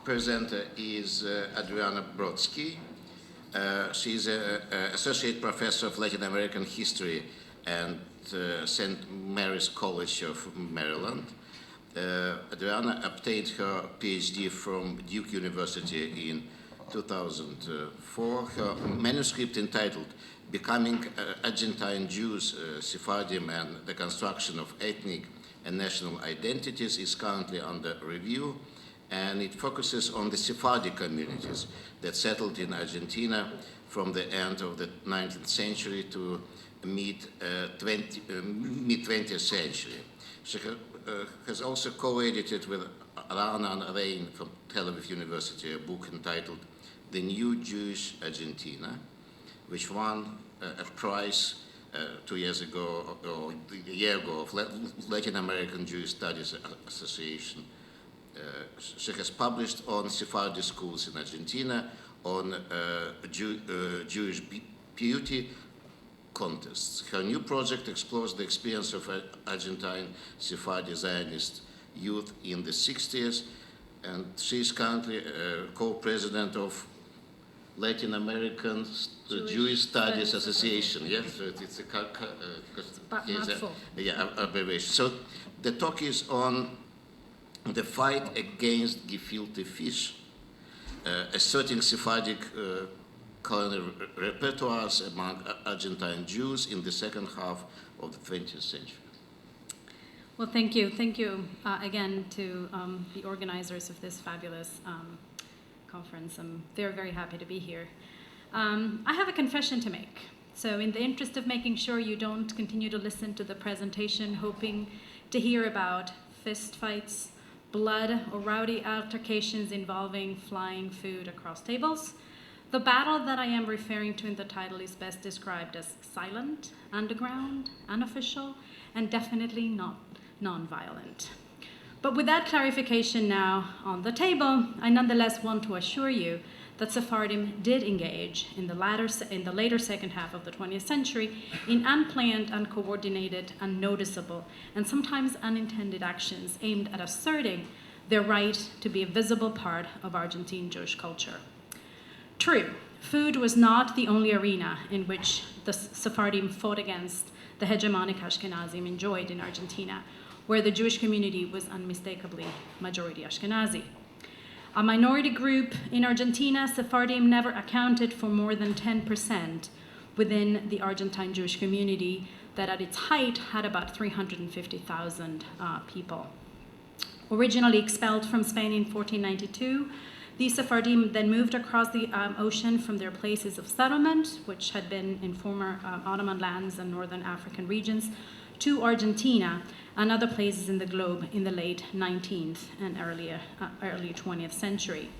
presenter is Adriana Brodsky. She's an associate professor of Latin American history at St. Mary's College of Maryland. Adriana obtained her PhD from Duke University in 2004. Her manuscript entitled Becoming Argentine Jews, Sephardim, and the Construction of Ethnic and National Identities is currently under review, and it focuses on the Sephardic communities that settled in Argentina from the end of the 19th century to mid-20th century. She has also co-edited with Rana Rein from Tel Aviv University a book entitled The New Jewish Argentina, which won a prize 2 years ago, or a year ago, of Latin American Jewish Studies Association. She has published on Sephardi schools in Argentina, on Jewish beauty contests. Her new project explores the experience of Argentine Sephardi Zionist youth in the 60s, and she is currently co-president of Latin American Jewish Studies Association. Yes, so it's a abbreviation. So the talk is on the fight against Guefilte fish, asserting Sephardic culinary repertoires among Argentine Jews in the second half of the 20th century. Well, thank you. Thank you again to the organizers of this fabulous conference. I'm very, very happy to be here. I have a confession to make. So in the interest of making sure you don't continue to listen to the presentation hoping to hear about fist fights, blood, or rowdy altercations involving flying food across tables, the battle that I am referring to in the title is best described as silent, underground, unofficial, and definitely not non-violent. But with that clarification now on the table, I nonetheless want to assure you that Sephardim did engage in the later second half of the 20th century in unplanned, uncoordinated, unnoticeable, and sometimes unintended actions aimed at asserting their right to be a visible part of Argentine Jewish culture. True, food was not the only arena in which the Sephardim fought against the hegemonic Ashkenazim enjoyed in Argentina, where the Jewish community was unmistakably majority Ashkenazi. A minority group in Argentina, Sephardim never accounted for more than 10% within the Argentine Jewish community that at its height had about 350,000 people. Originally expelled from Spain in 1492, these Sephardim then moved across the ocean from their places of settlement, which had been in former Ottoman lands and northern African regions, to Argentina and other places in the globe in the late 19th and early 20th century.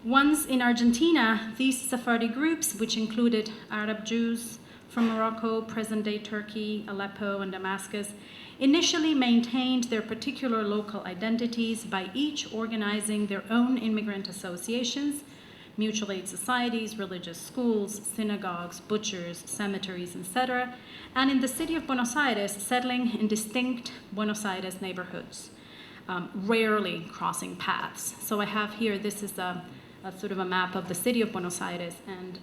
Once in Argentina, these Sephardi groups, which included Arab Jews from Morocco, present-day Turkey, Aleppo, and Damascus, initially maintained their particular local identities by each organizing their own immigrant associations, mutual aid societies, religious schools, synagogues, butchers, cemeteries, etc., and in the city of Buenos Aires, settling in distinct Buenos Aires neighborhoods, rarely crossing paths. So I have here, this is a sort of a map of the city of Buenos Aires, and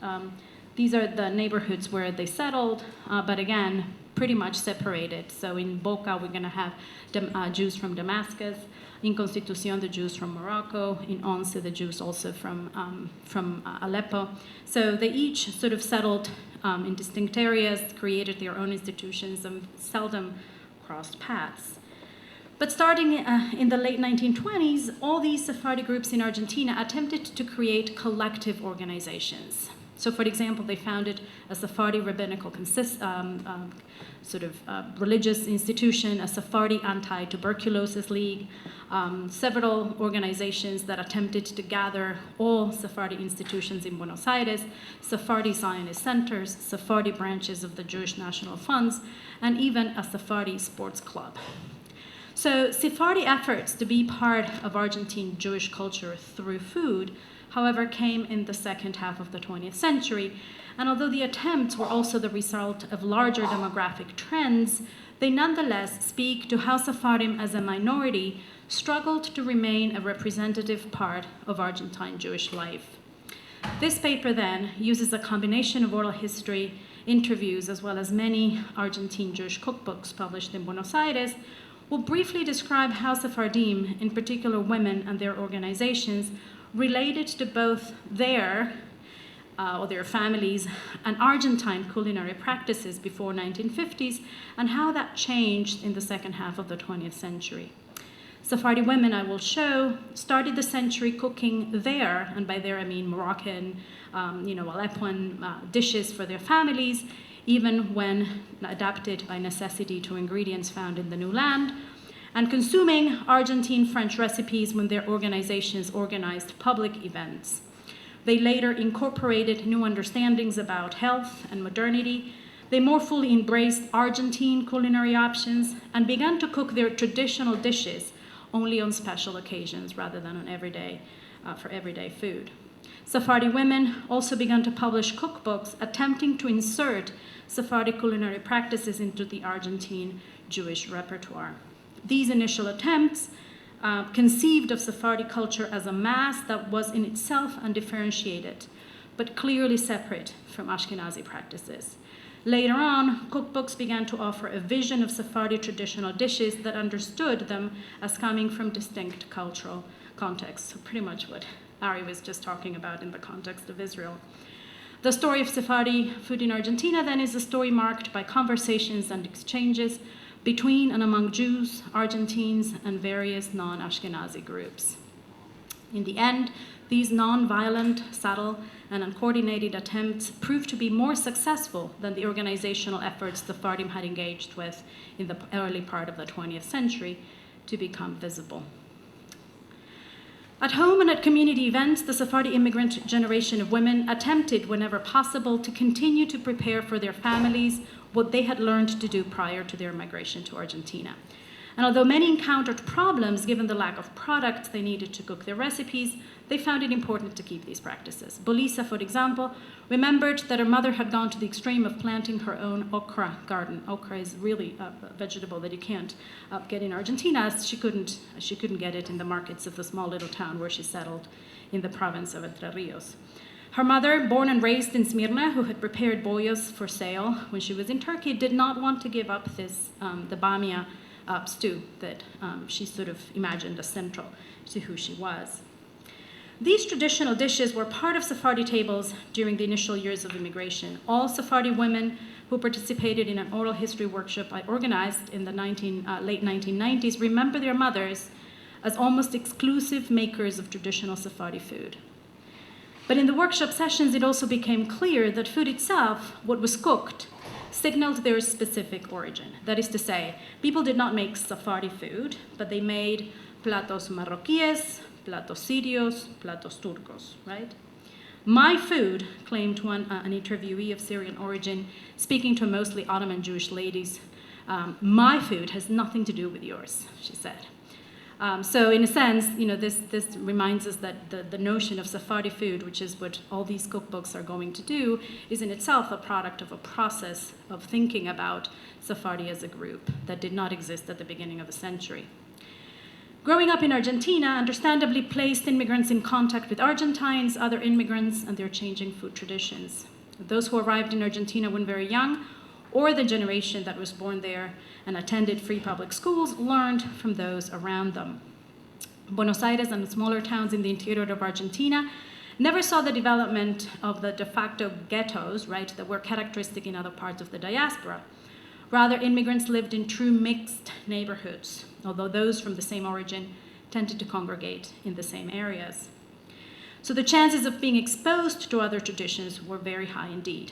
these are the neighborhoods where they settled, but again, pretty much separated. So in Boca, we're going to have Jews from Damascus. In Constitución, the Jews from Morocco. In Once, the Jews also from Aleppo. So they each sort of settled in distinct areas, created their own institutions, and seldom crossed paths. But starting in the late 1920s, all these Sephardi groups in Argentina attempted to create collective organizations. So, for example, they founded a Sephardi rabbinical religious institution, a Sephardi anti-tuberculosis league, several organizations that attempted to gather all Sephardi institutions in Buenos Aires, Sephardi Zionist centers, Sephardi branches of the Jewish National Funds, and even a Sephardi sports club. So Sephardi efforts to be part of Argentine Jewish culture through food, however, came in the second half of the 20th century, and although the attempts were also the result of larger demographic trends, they nonetheless speak to how Sephardim as a minority struggled to remain a representative part of Argentine Jewish life. This paper then uses a combination of oral history, interviews, as well as many Argentine Jewish cookbooks published in Buenos Aires, will briefly describe how Sephardim, in particular women and their organizations, related to both their families and Argentine culinary practices before 1950s, and how that changed in the second half of the 20th century. Sephardi women, I will show, started the century cooking their, and by there I mean Moroccan, Aleppoan dishes for their families, even when adapted by necessity to ingredients found in the new land, and consuming Argentine French recipes when their organizations organized public events. They later incorporated new understandings about health and modernity. They more fully embraced Argentine culinary options and began to cook their traditional dishes only on special occasions rather than on for everyday food. Sephardi women also began to publish cookbooks attempting to insert Sephardi culinary practices into the Argentine Jewish repertoire. These initial attempts conceived of Sephardi culture as a mass that was in itself undifferentiated, but clearly separate from Ashkenazi practices. Later on, cookbooks began to offer a vision of Sephardi traditional dishes that understood them as coming from distinct cultural contexts, so pretty much what Ari was just talking about in the context of Israel. The story of Sephardi food in Argentina then is a story marked by conversations and exchanges between and among Jews, Argentines, and various non-Ashkenazi groups. In the end, these non-violent, subtle, and uncoordinated attempts proved to be more successful than the organizational efforts the Sephardim had engaged with in the early part of the 20th century to become visible. At home and at community events, the Sephardi immigrant generation of women attempted, whenever possible, to continue to prepare for their families what they had learned to do prior to their migration to Argentina. And although many encountered problems given the lack of products they needed to cook their recipes, they found it important to keep these practices. Bolisa, for example, remembered that her mother had gone to the extreme of planting her own okra garden. Okra is really a vegetable that you can't get in Argentina, as she couldn't get it in the markets of the small little town where she settled in the province of Entre Rios. Her mother, born and raised in Smyrna, who had prepared boyos for sale when she was in Turkey, did not want to give up the bamia stew that she sort of imagined as central to who she was. These traditional dishes were part of Sephardi tables during the initial years of immigration. All Sephardi women who participated in an oral history workshop I organized in the late 1990s remember their mothers as almost exclusive makers of traditional Sephardi food. But in the workshop sessions, it also became clear that food itself, what was cooked, signaled their specific origin. That is to say, people did not make Sephardi food, but they made platos marroquíes, platos sirios, platos turcos, right? My food, claimed an interviewee of Syrian origin, speaking to mostly Ottoman Jewish ladies, my food has nothing to do with yours, she said. So in a sense, this reminds us that the notion of Sephardi food, which is what all these cookbooks are going to do, is in itself a product of a process of thinking about Sephardi as a group that did not exist at the beginning of the century. Growing up in Argentina understandably placed immigrants in contact with Argentines, other immigrants, and their changing food traditions. Those who arrived in Argentina when very young, or the generation that was born there and attended free public schools, learned from those around them. Buenos Aires and the smaller towns in the interior of Argentina never saw the development of the de facto ghettos, right, that were characteristic in other parts of the diaspora. Rather, immigrants lived in true mixed neighborhoods, although those from the same origin tended to congregate in the same areas. So the chances of being exposed to other traditions were very high indeed.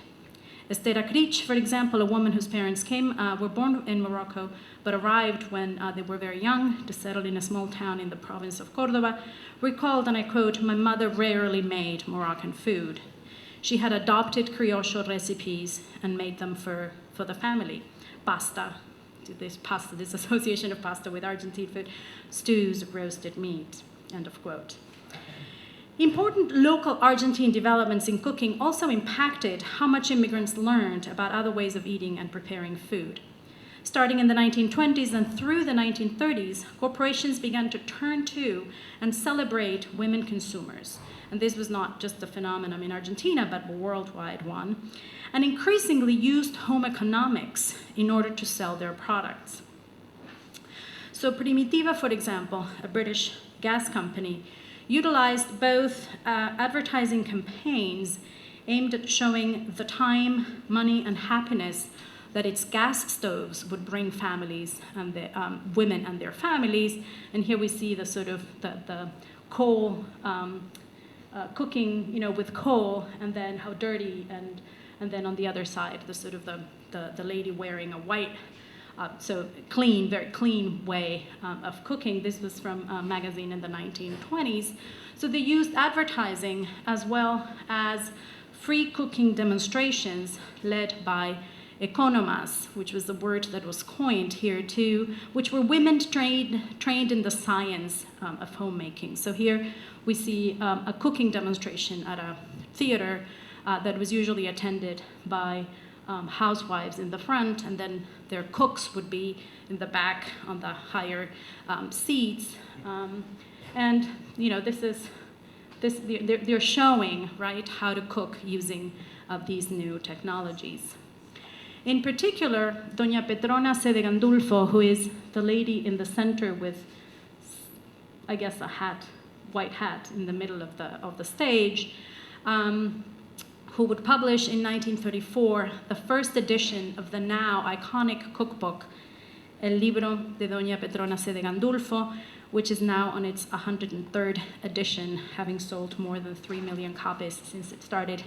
Esther Akrich, for example, a woman whose parents were born in Morocco, but arrived when they were very young to settle in a small town in the province of Córdoba, recalled, and I quote, "My mother rarely made Moroccan food. She had adopted criollo recipes and made them for the family. Pasta, this association of pasta with Argentine food, stews, roasted meat," end of quote. Important local Argentine developments in cooking also impacted how much immigrants learned about other ways of eating and preparing food. Starting in the 1920s and through the 1930s, corporations began to turn to and celebrate women consumers. And this was not just a phenomenon in Argentina, but a worldwide one, and increasingly used home economics in order to sell their products. So Primitiva, for example, a British gas company, utilized both advertising campaigns aimed at showing the time, money, and happiness that its gas stoves would bring families and the women and their families. And here we see the sort of the coal cooking, with coal, and then how dirty, and then on the other side, the sort of the lady wearing a white, so clean, very clean way of cooking. This was from a magazine in the 1920s. So they used advertising as well as free cooking demonstrations led by economas, which was the word that was coined here too, which were women trained in the science of homemaking. So here we see a cooking demonstration at a theater that was usually attended by housewives in the front, and then their cooks would be in the back on the higher seats. And they're showing, right, how to cook using these new technologies. In particular, Doña Petrona C. de Gandulfo, who is the lady in the center with, I guess, a hat, white hat in the middle of the stage, who would publish in 1934 the first edition of the now iconic cookbook, El Libro de Doña Petrona C. de Gandulfo, which is now on its 103rd edition, having sold more than 3 million copies since it started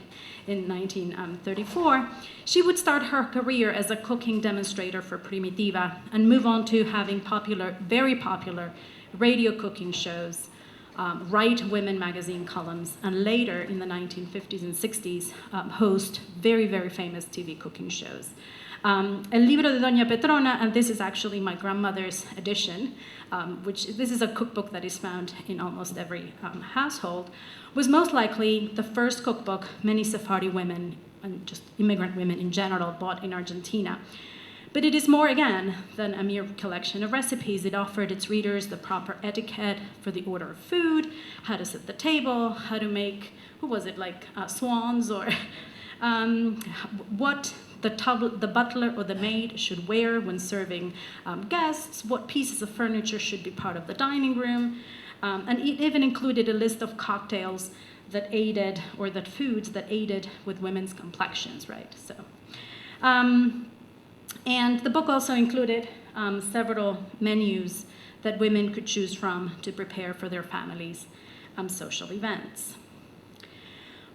in 1934. She would start her career as a cooking demonstrator for Primitiva and move on to having very popular radio cooking shows, write women magazine columns, and later in the 1950s and 60s host very, very famous TV cooking shows. El Libro de Doña Petrona, and this is actually my grandmother's edition, this is a cookbook that is found in almost every household, was most likely the first cookbook many Sephardi women, and just immigrant women in general, bought in Argentina. But it is more, again, than a mere collection of recipes. It offered its readers the proper etiquette for the order of food, how to set the table, how to make, swans, or what the butler or the maid should wear when serving guests, what pieces of furniture should be part of the dining room, and it even included a list of cocktails that aided, or that foods that aided with women's complexions, right? So, and the book also included several menus that women could choose from to prepare for their families' social events.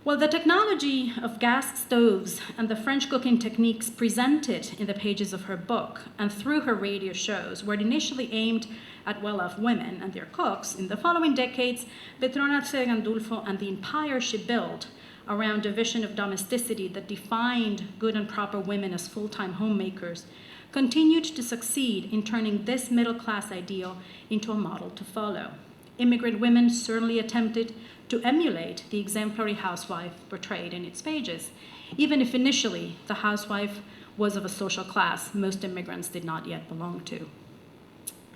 Well, the technology of gas stoves and the French cooking techniques presented in the pages of her book and through her radio shows were initially aimed at well-off women and their cooks. In the following decades, Petrona C. de Gandulfo and the empire she built around a vision of domesticity that defined good and proper women as full-time homemakers continued to succeed in turning this middle-class ideal into a model to follow. Immigrant women certainly attempted to emulate the exemplary housewife portrayed in its pages, even if initially the housewife was of a social class most immigrants did not yet belong to.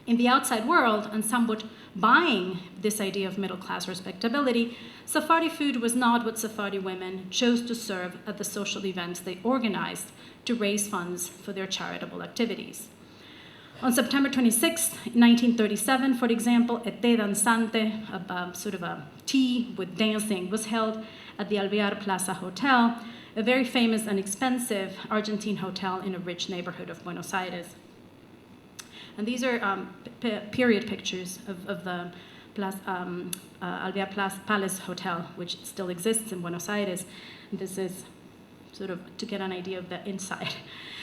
In the outside world, and somewhat buying this idea of middle-class respectability, Sephardi food was not what Sephardi women chose to serve at the social events they organized to raise funds for their charitable activities. On September 26, 1937, for example, a té danzante, sort of a tea with dancing, was held at the Alvear Plaza Hotel, a very famous and expensive Argentine hotel in a rich neighborhood of Buenos Aires. And these are period pictures of the Alvear Palace Hotel, which still exists in Buenos Aires. And this is sort of to get an idea of the inside.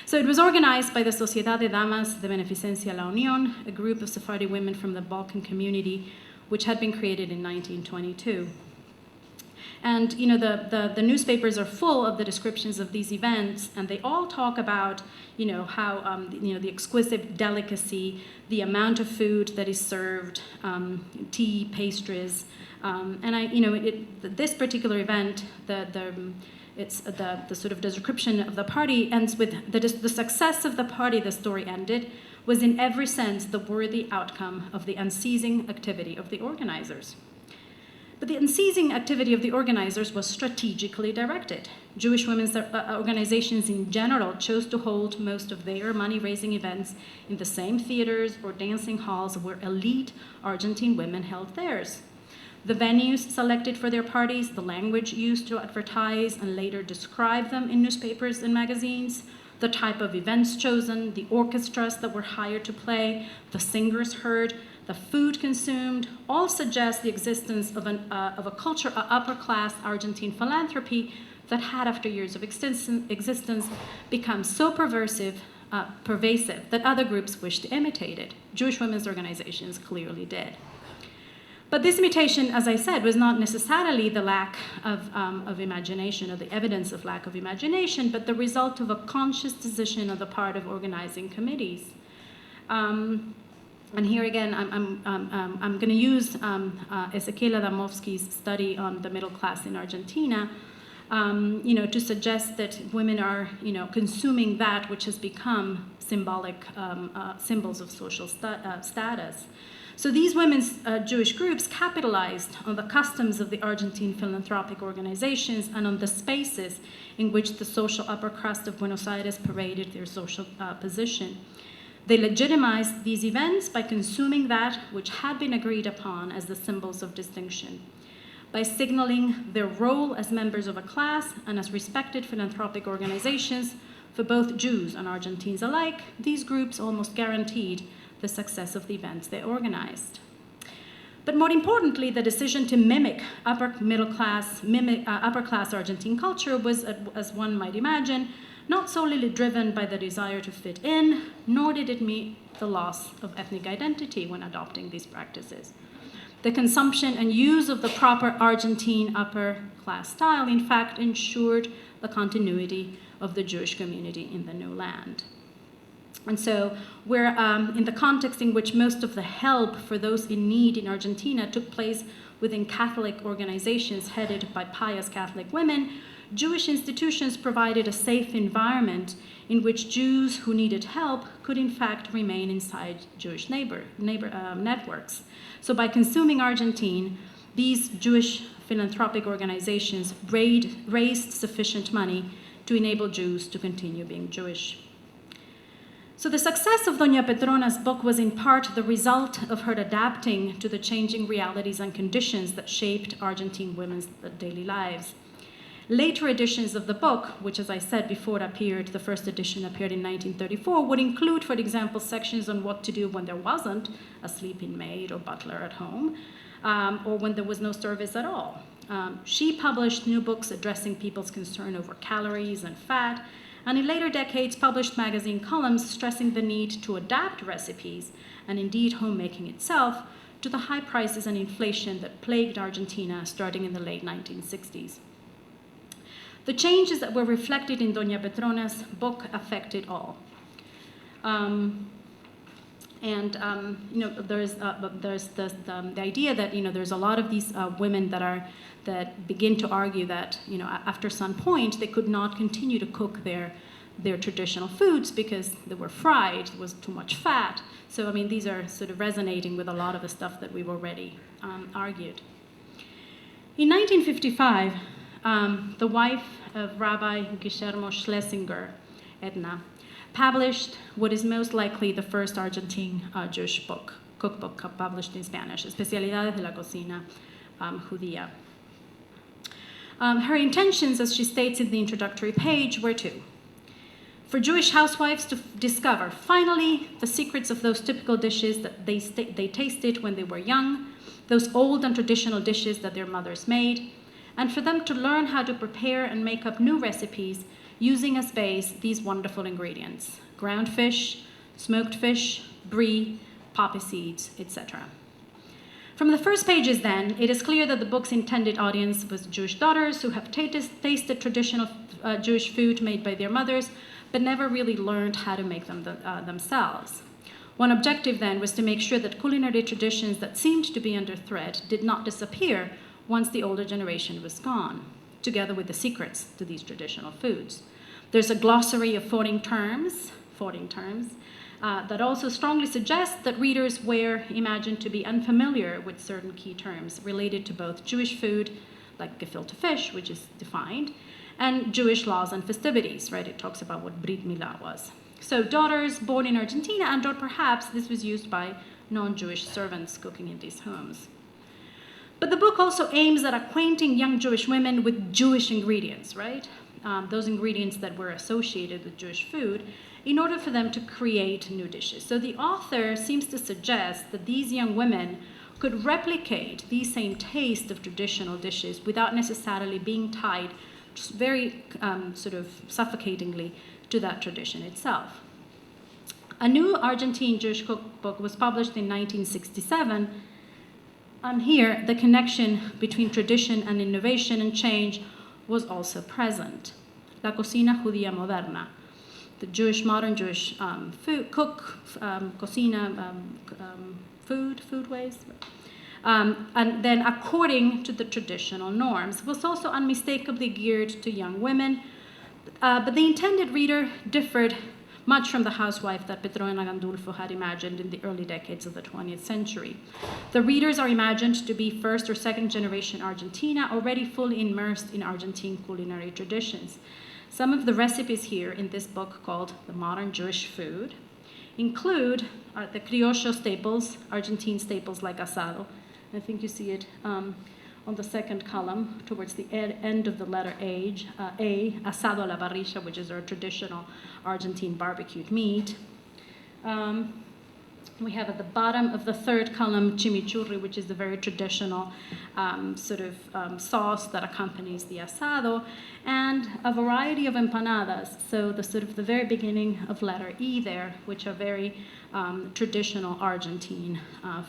So it was organized by the Sociedad de Damas de Beneficencia La Unión, a group of Sephardi women from the Balkan community, which had been created in 1922. And the newspapers are full of the descriptions of these events, and they all talk about how the exquisite delicacy, the amount of food that is served, tea, pastries, and this particular event, the It's the sort of description of the party ends with the success of the party, the story ended, was in every sense the worthy outcome of the unceasing activity of the organizers. But the unceasing activity of the organizers was strategically directed. Jewish women's organizations in general chose to hold most of their money-raising events in the same theaters or dancing halls where elite Argentine women held theirs. The venues selected for their parties, the language used to advertise and later describe them in newspapers and magazines, the type of events chosen, the orchestras that were hired to play, the singers heard, the food consumed, all suggest the existence of a culture of upper-class Argentine philanthropy that had, after years of existence, become so pervasive that other groups wished to imitate it. Jewish women's organizations clearly did. But this imitation, as I said, was not necessarily the lack of imagination or the evidence of lack of imagination, but the result of a conscious decision on the part of organizing committees. And here again, I'm going to use Ezequiel Adamovsky's study on the middle class in Argentina, to suggest that women are, consuming that which has become symbolic symbols of social status. So these women's Jewish groups capitalized on the customs of the Argentine philanthropic organizations and on the spaces in which the social upper crust of Buenos Aires paraded their social position. They legitimized these events by consuming that which had been agreed upon as the symbols of distinction. By signaling their role as members of a class and as respected philanthropic organizations for both Jews and Argentines alike, these groups almost guaranteed the success of the events they organized. But more importantly, the decision to mimic upper class Argentine culture was, as one might imagine, not solely driven by the desire to fit in, nor did it mean the loss of ethnic identity when adopting these practices. The consumption and use of the proper Argentine upper class style, in fact, ensured the continuity of the Jewish community in the new land. And so we're in the context in which most of the help for those in need in Argentina took place within Catholic organizations headed by pious Catholic women, Jewish institutions provided a safe environment in which Jews who needed help could in fact remain inside Jewish networks. So by consuming Argentine, these Jewish philanthropic organizations raised sufficient money to enable Jews to continue being Jewish. So the success of Doña Petrona's book was in part the result of her adapting to the changing realities and conditions that shaped Argentine women's daily lives. Later editions of the book, which, as I said before, the first edition appeared in 1934, would include, for example, sections on what to do when there wasn't a sleeping maid or butler at home, or when there was no service at all. She published new books addressing people's concern over calories and fat, and in later decades published magazine columns stressing the need to adapt recipes, and indeed homemaking itself, to the high prices and inflation that plagued Argentina starting in the late 1960s. The changes that were reflected in Doña Petrona's book affected all. There's the idea that there's a lot of these women that begin to argue that after some point they could not continue to cook their traditional foods because they were fried, there was too much fat. So these are sort of resonating with a lot of the stuff that we've already argued. In 1955, the wife of Rabbi Guillermo Schlesinger, Edna, published what is most likely the first Argentine Jewish cookbook published in Spanish, Especialidades de la Cocina Judía. Her intentions, as she states in the introductory page, were for Jewish housewives to discover, finally, the secrets of those typical dishes that they tasted when they were young, those old and traditional dishes that their mothers made, and for them to learn how to prepare and make up new recipes using as base these wonderful ingredients: ground fish, smoked fish, brie, poppy seeds, etc. From the first pages, then, it is clear that the book's intended audience was Jewish daughters who have tasted traditional Jewish food made by their mothers, but never really learned how to make them themselves. One objective, then, was to make sure that culinary traditions that seemed to be under threat did not disappear once the older generation was gone. together with the secrets to these traditional foods. There's a glossary of foreign terms, that also strongly suggests that readers were imagined to be unfamiliar with certain key terms related to both Jewish food, like gefilte fish, which is defined, and Jewish laws and festivities, right? It talks about what Brit Milah was. So daughters born in Argentina, and/or perhaps this was used by non-Jewish servants cooking in these homes. But the book also aims at acquainting young Jewish women with Jewish ingredients, right? Those ingredients that were associated with Jewish food, in order for them to create new dishes. So the author seems to suggest that these young women could replicate these same taste of traditional dishes without necessarily being tied just very sort of suffocatingly to that tradition itself. A new Argentine Jewish cookbook was published in 1967, and here the connection between tradition and innovation and change was also present. La cocina judía moderna, the modern Jewish foodways. And then according to the traditional norms, was also unmistakably geared to young women, but the intended reader differed much from the housewife that Petrona Gandulfo had imagined in the early decades of the 20th century. The readers are imagined to be first or second generation Argentina, already fully immersed in Argentine culinary traditions. Some of the recipes here in this book, called The Modern Jewish Food, include the criollo staples, Argentine staples like asado. I think you see it on the second column towards the end of the letter A, asado a la parrilla, which is our traditional Argentine barbecued meat. We have at the bottom of the third column chimichurri, which is the very traditional sauce that accompanies the asado, and a variety of empanadas, so the very beginning of letter E there, which are very traditional Argentine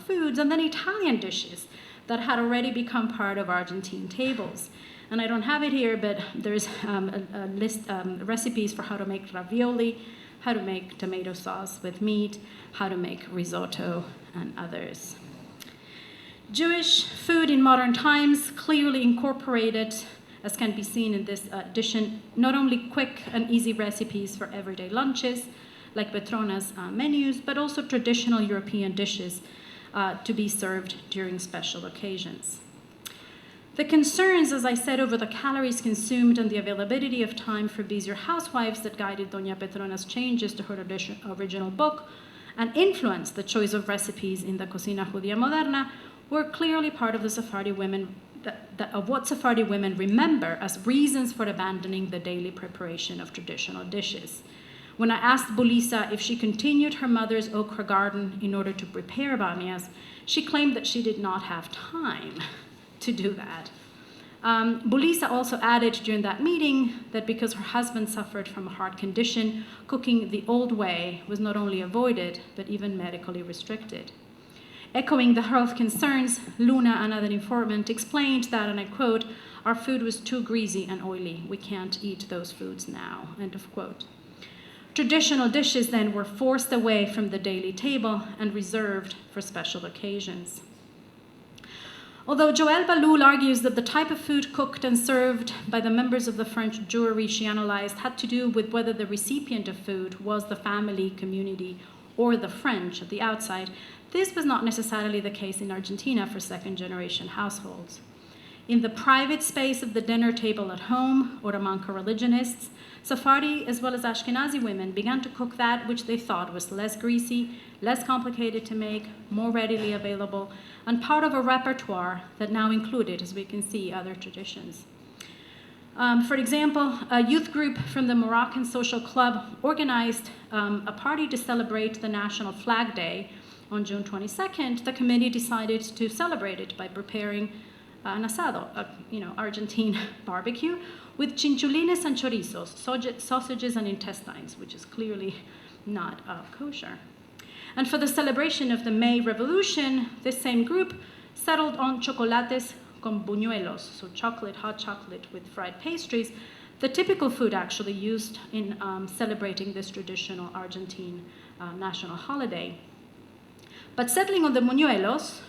foods, and then Italian dishes that had already become part of Argentine tables. And I don't have it here, but there's a list recipes for how to make ravioli, how to make tomato sauce with meat, how to make risotto, and others. Jewish food in modern times clearly incorporated, as can be seen in this edition, not only quick and easy recipes for everyday lunches, like Petrona's menus, but also traditional European dishes to be served during special occasions. The concerns, as I said, over the calories consumed and the availability of time for busier housewives that guided Doña Petrona's changes to her original book and influenced the choice of recipes in the Cocina Judía Moderna were clearly part of the Sephardi women, of what Sephardi women remember as reasons for abandoning the daily preparation of traditional dishes. When I asked Bulisa if she continued her mother's okra garden in order to prepare bamias, she claimed that she did not have time to do that. Bulisa also added during that meeting that because her husband suffered from a heart condition, cooking the old way was not only avoided, but even medically restricted. Echoing the health concerns, Luna, another informant, explained that, and I quote, "Our food was too greasy and oily. We can't eat those foods now," end of quote. Traditional dishes then were forced away from the daily table and reserved for special occasions. Although Joël Baloul argues that the type of food cooked and served by the members of the French Jewry she analyzed had to do with whether the recipient of food was the family, community, or the French at the outside, this was not necessarily the case in Argentina for second-generation households. In the private space of the dinner table at home or among co-religionists, Sephardi as well as Ashkenazi women began to cook that which they thought was less greasy, less complicated to make, more readily available, and part of a repertoire that now included, as we can see, other traditions. For example, a youth group from the Moroccan Social Club organized a party to celebrate the National Flag Day on June 22nd. The committee decided to celebrate it by preparing an asado, Argentine barbecue, with chinchulines and chorizos, sausages and intestines, which is clearly not kosher. And for the celebration of the May Revolution, this same group settled on chocolates con buñuelos, so hot chocolate with fried pastries, the typical food actually used in celebrating this traditional Argentine national holiday. But settling on the buñuelos,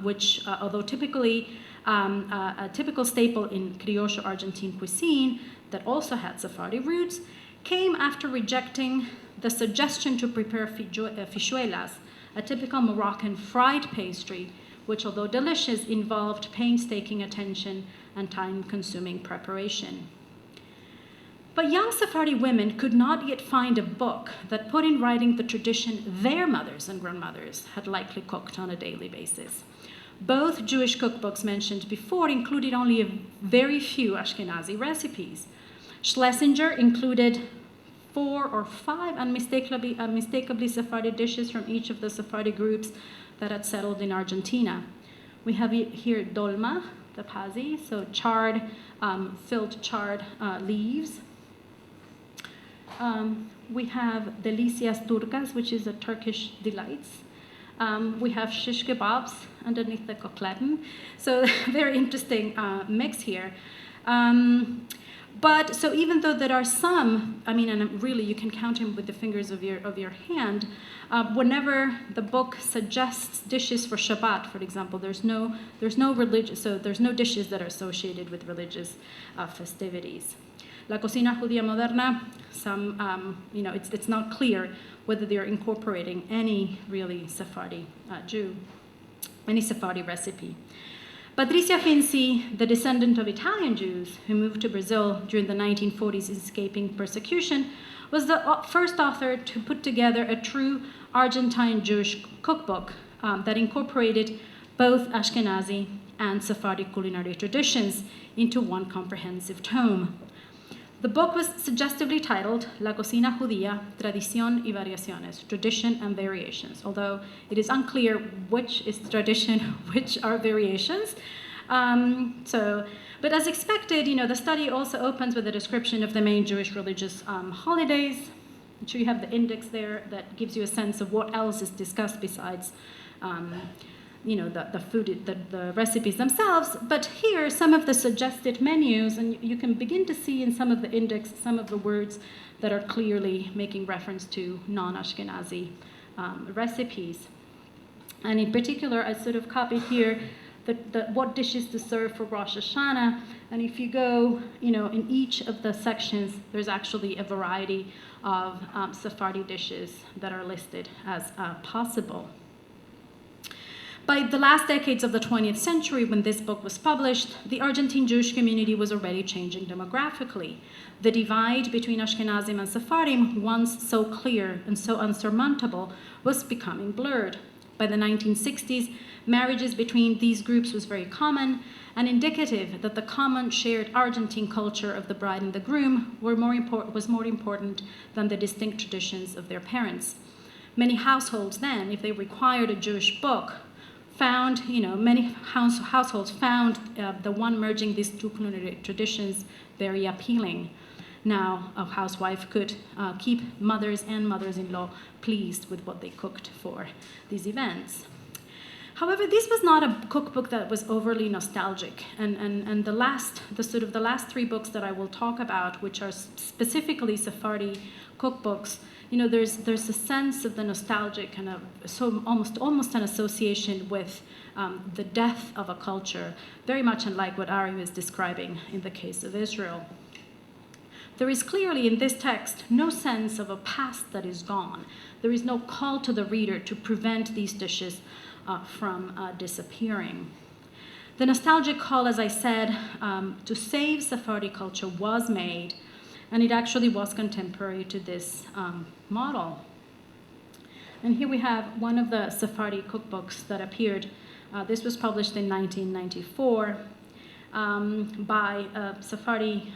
which although typically a typical staple in Criollo Argentine cuisine that also had Sephardi roots, came after rejecting the suggestion to prepare fichuelas, a typical Moroccan fried pastry, which, although delicious, involved painstaking attention and time-consuming preparation. But young Sephardi women could not yet find a book that put in writing the tradition their mothers and grandmothers had likely cooked on a daily basis. Both Jewish cookbooks mentioned before included only a very few Ashkenazi recipes. Schlesinger included 4 or 5 unmistakably Sephardi dishes from each of the Sephardi groups that had settled in Argentina. We have here dolma, the pazi, so filled charred leaves. We have delicias turcas, which is a Turkish delights. We have shish kebabs underneath the kokleten. So very interesting mix here. But so even though there are some, and really you can count them with the fingers of your hand, whenever the book suggests dishes for Shabbat, for example, there's no dishes that are associated with religious festivities. La Cocina Judía Moderna, it's not clear whether they're incorporating any really Sephardi any Sephardi recipe. Patricia Finzi, the descendant of Italian Jews who moved to Brazil during the 1940s escaping persecution, was the first author to put together a true Argentine Jewish cookbook that incorporated both Ashkenazi and Sephardic culinary traditions into one comprehensive tome. The book was suggestively titled La Cocina Judía, Tradición y Variaciones, Tradition and Variations, although it is unclear which is tradition, which are variations. But as expected, the study also opens with a description of the main Jewish religious holidays. I'm sure you have the index there that gives you a sense of what else is discussed besides the food, the recipes themselves. But here, some of the suggested menus, and you can begin to see in some of the index some of the words that are clearly making reference to non-Ashkenazi recipes. And in particular, I sort of copied here what dishes to serve for Rosh Hashanah. And if you go, in each of the sections, there's actually a variety of Sephardi dishes that are listed as possible. By the last decades of the 20th century, when this book was published, the Argentine Jewish community was already changing demographically. The divide between Ashkenazim and Sephardim, once so clear and so unsurmountable, was becoming blurred. By the 1960s, marriages between these groups was very common and indicative that the common shared Argentine culture of the bride and the groom was more important than the distinct traditions of their parents. Many households then, if they required a Jewish book, many households found the one merging these two culinary traditions very appealing. Now, a housewife could keep mothers and mothers-in-law pleased with what they cooked for these events. However, this was not a cookbook that was overly nostalgic, and the last 3 books that I will talk about, which are specifically Sephardi cookbooks, there's a sense of the nostalgic and almost an association with the death of a culture, very much unlike what Ari was describing in the case of Israel. There is clearly in this text no sense of a past that is gone. There is no call to the reader to prevent these dishes from disappearing. The nostalgic call, as I said, to save Sephardi culture was made, and it actually was contemporary to this model. And here we have one of the Sephardi cookbooks that appeared. This was published in 1994 by a Sephardi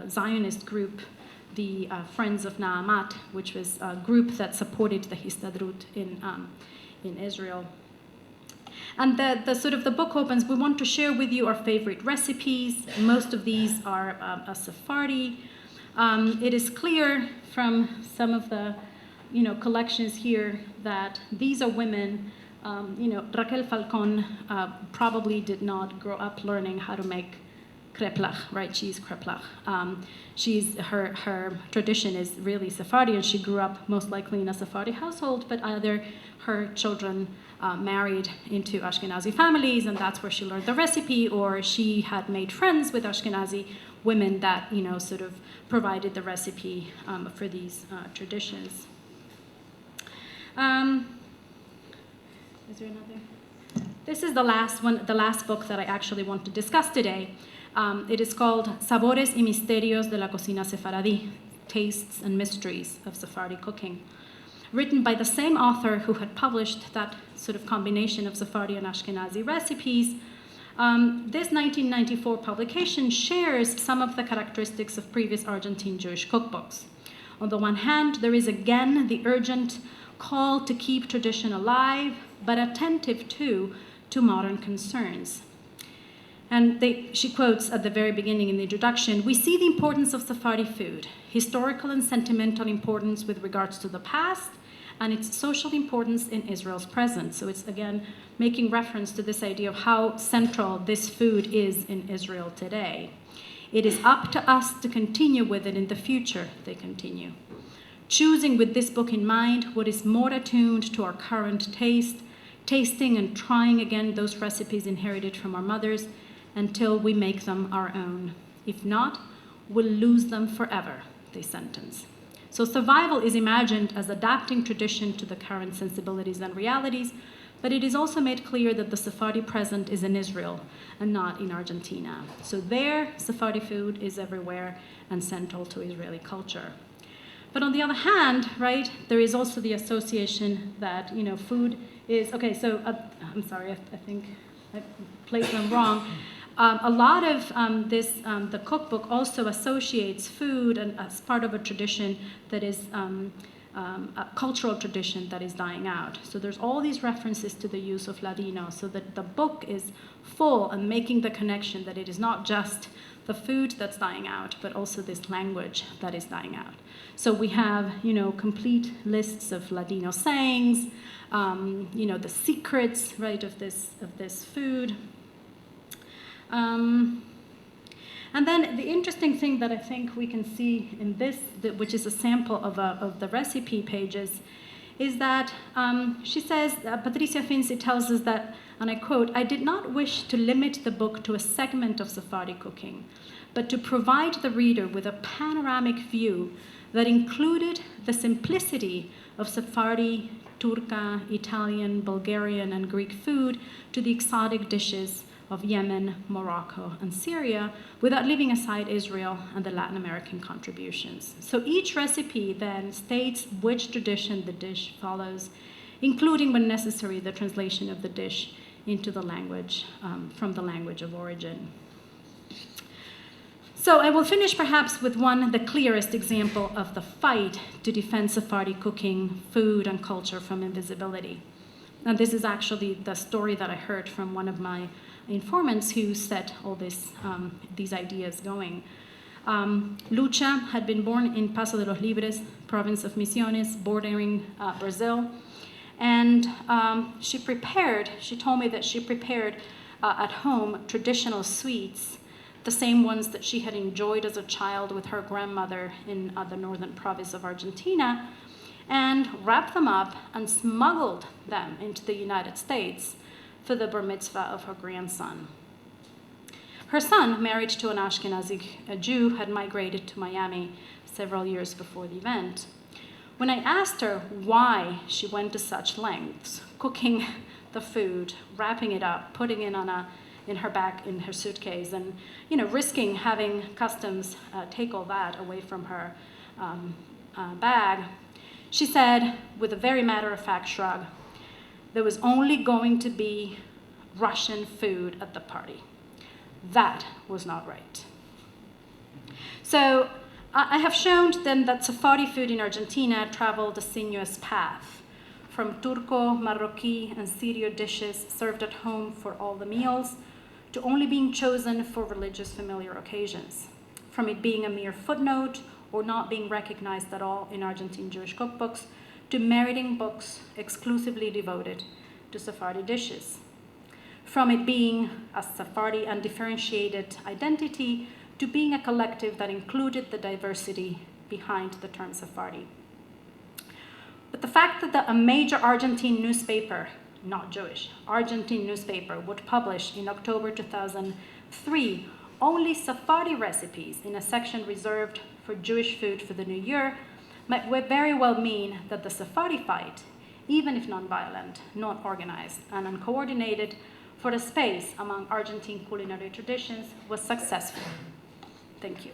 Zionist group, the Friends of Naamat, which was a group that supported the Histadrut in Israel. And the book opens, we want to share with you our favorite recipes. Most of these are a Sephardi. It is clear from some of the collections here that these are women. Raquel Falcón probably did not grow up learning how to make kreplach, right? She's kreplach. Her tradition is really Sephardi, and she grew up most likely in a Sephardi household, but either her children married into Ashkenazi families, and that's where she learned the recipe, or she had made friends with Ashkenazi women that, sort of provided the recipe for these traditions. Is there another? This is the last book that I actually want to discuss today. It is called Sabores y Misterios de la Cocina Sefaradí, Tastes and Mysteries of Sephardi Cooking, written by the same author who had published that sort of combination of Sephardi and Ashkenazi recipes. This 1994 publication shares some of the characteristics of previous Argentine Jewish cookbooks. On the one hand, there is again the urgent call to keep tradition alive, but attentive too to modern concerns. And she quotes at the very beginning in the introduction, "We see the importance of Sephardi food, historical and sentimental importance with regards to the past, and its social importance in Israel's present." So it's again making reference to this idea of how central this food is in Israel today. "It is up to us to continue with it in the future," they continue. "Choosing with this book in mind what is more attuned to our current taste, tasting and trying again those recipes inherited from our mothers until we make them our own. If not, we'll lose them forever," they sentence. So survival is imagined as adapting tradition to the current sensibilities and realities, but it is also made clear that the Sephardi present is in Israel and not in Argentina. So there, Sephardi food is everywhere and central to Israeli culture. But on the other hand, right, there is also the association that, food is, okay, so I'm sorry, I think I placed them wrong. A lot of the cookbook also associates food and as part of a tradition that is a cultural tradition that is dying out. So there's all these references to the use of Ladino, so that the book is full and making the connection that it is not just the food that's dying out, but also this language that is dying out. So we have, complete lists of Ladino sayings, the secrets, right, of this food. And then the interesting thing that I think we can see in this, which is a sample of the recipe pages, is that she says, Patricia Finzi tells us that, and I quote, "I did not wish to limit the book to a segment of Sephardi cooking, but to provide the reader with a panoramic view that included the simplicity of Sephardi, Turca, Italian, Bulgarian, and Greek food to the exotic dishes of Yemen, Morocco, and Syria, without leaving aside Israel and the Latin American contributions." So each recipe then states which tradition the dish follows, including, when necessary, the translation of the dish into the language, from the language of origin. So I will finish perhaps with the clearest example of the fight to defend Sephardi cooking, food, and culture from invisibility. And this is actually the story that I heard from one of my informants who set all these ideas going. Lucha had been born in Paso de los Libres, province of Misiones, bordering Brazil. And she told me that she prepared at home traditional sweets, the same ones that she had enjoyed as a child with her grandmother in the northern province of Argentina, and wrapped them up and smuggled them into the United States for the bar mitzvah of her grandson. Her son, married to an Ashkenazi Jew, had migrated to Miami several years before the event. When I asked her why she went to such lengths, cooking the food, wrapping it up, putting it in her bag, in her suitcase, and risking having customs take all that away from her bag, she said, with a very matter-of-fact shrug, there was only going to be Russian food at the party. That was not right. So I have shown then that Sephardi food in Argentina traveled a sinuous path, from Turco, Marroquí, and Syrio dishes served at home for all the meals, to only being chosen for religious familiar occasions, from it being a mere footnote or not being recognized at all in Argentine Jewish cookbooks, to meriting books exclusively devoted to Sephardi dishes. from it being a Sephardi undifferentiated identity to being a collective that included the diversity behind the term Sephardi. But the fact that a major Argentine newspaper, not Jewish, Argentine newspaper would publish in October 2003 only Sephardi recipes in a section reserved for Jewish food for the new year might very well mean that the Sephardi fight, even if nonviolent, not organized, and uncoordinated for the space among Argentine culinary traditions, was successful. Thank you.